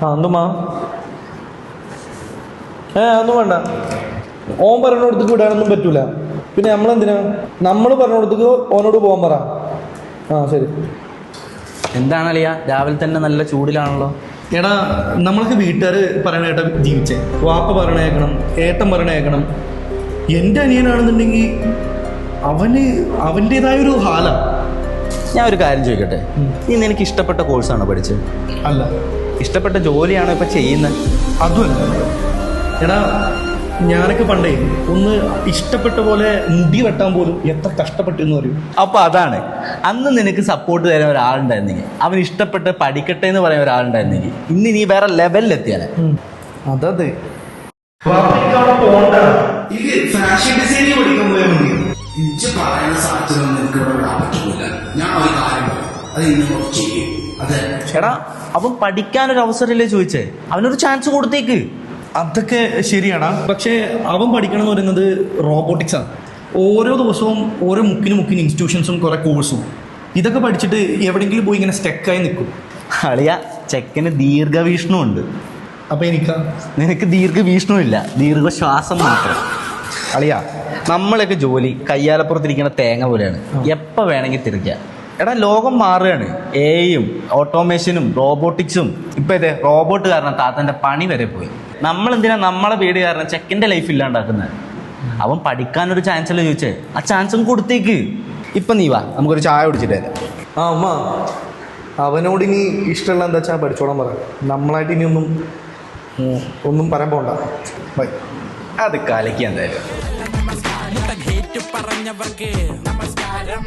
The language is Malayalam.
ആ എന്തുമാ ഒന്നും വേണ്ട. ഓൻ പറഞ്ഞിടത്തേക്ക് വിടാനൊന്നും പറ്റൂല. പിന്നെ നമ്മളെന്തിനാ നമ്മൾ പറഞ്ഞിടത്തേക്ക് ഓനോട് പോകാൻ പറ. ആ ശരി. എന്താണ് അളിയ രാവിലെ തന്നെ നല്ല ചൂടിലാണല്ലോ? എടാ നമ്മൾക്ക് വീട്ടുകാർ പറയണ കേട്ട ജീവിച്ചേ. വാപ്പ പറയണ കേൾക്കണം, ഏട്ടൻ പറയണ കേൾക്കണം. എൻ്റെ അനിയനാണെന്നുണ്ടെങ്കിൽ അവൻ്റെതായൊരു ഹാല. ഞാൻ ഒരു കാര്യം ചോദിക്കട്ടെ, നീ നിനക്ക് ഇഷ്ടപ്പെട്ട കോഴ്സാണോ പഠിച്ചത്? അല്ല. ഇഷ്ടപ്പെട്ട ജോലിയാണോ ഇപ്പം ചെയ്യുന്നത്? അതുമല്ല. എടാ ഞാനൊക്കെ പണ്ടേ ഒന്ന് ഇഷ്ടപ്പെട്ട പോലെ മുടി വെട്ടാൻ പോലും എത്ര കഷ്ടപ്പെട്ടു എന്ന് പറയും. അപ്പൊ അതാണ്, അന്ന് നിനക്ക് സപ്പോർട്ട് തരാൻ ഒരാളുണ്ടായിരുന്നെങ്കിൽ, അവൻ ഇഷ്ടപ്പെട്ട് പഠിക്കട്ടെ എന്ന് പറയാൻ ഒരാളുണ്ടായിരുന്നെങ്കിൽ ഇന്ന് നീ വേറെ ലെവലിലെത്തിയാലേ. അതതെ. ഫാഷൻ ഡിസൈനിങ് പഠിക്കാൻ പോയാൽ മതി. ഇഞ്ച് പറയുന്ന സാഹചര്യം നിനക്ക് ഇവിടെ വിടാൻ പറ്റില്ല. ഞാൻ ഒരു കാര്യം പറയാം, അത് ഇന്ന് ചെയ്യും. അതെ എടാ, അവൻ പഠിക്കാനൊരു അവസരമല്ലേ ചോദിച്ചേ, അവനൊരു ചാൻസ് കൊടുത്തേക്ക്. അതൊക്കെ ശരിയാണ്. പക്ഷേ അവൻ പഠിക്കണം എന്ന് പറയുന്നത് റോബോട്ടിക്സ് ആണ്. ഓരോ ദിവസവും ഓരോ മുക്കിന് ഇൻസ്റ്റിറ്റ്യൂഷൻസും കുറെ കോഴ്സും. ഇതൊക്കെ പഠിച്ചിട്ട് എവിടെയെങ്കിലും പോയി ഇങ്ങനെ സ്റ്റക്കായി നിൽക്കും. അളിയ, ചെക്കന് ദീർഘവീക്ഷണം ഉണ്ട്. അപ്പൊ നിനക്ക് ദീർഘവീക്ഷണം ഇല്ല, ദീർഘശ്വാസം മാത്രം. അളിയ, നമ്മളൊക്കെ ജോലി കയ്യാലപ്പുറത്തിരിക്കുന്ന തേങ്ങ പോലെയാണ്, എപ്പോൾ വേണമെങ്കിൽ തിരിക്കാം. എടാ ലോകം മാറുകയാണ്. എയും ഓട്ടോമേഷനും റോബോട്ടിക്സും. ഇപ്പം ഇതേ റോബോട്ട് കാരണം താത്തൻ്റെ പണി വരെ പോയി. നമ്മളെന്തിനാ നമ്മളെ പേടി കാരണം ചെക്കൻ്റെ ലൈഫ് ഇല്ലാണ്ടാക്കുന്നത്? അവൻ പഠിക്കാനൊരു ചാൻസ് അല്ലേ ചോദിച്ചേ, ആ ചാൻസും കൊടുത്തേക്ക്. ഇപ്പം നീ വാ, നമുക്കൊരു ചായ കുടിച്ചിട്ട് തരാം. ആ ഉമ്മ, അവനോട് ഇനി ഇഷ്ടമുള്ള എന്താ വെച്ചാൽ പഠിച്ചോളാൻ പറ. നമ്മളായിട്ട് ഇനി ഒന്നും പറയാൻ പോണ്ട. ബൈ. അത് കലക്കി എന്തായാലും. പറഞ്ഞവർക്ക് നമസ്കാരം.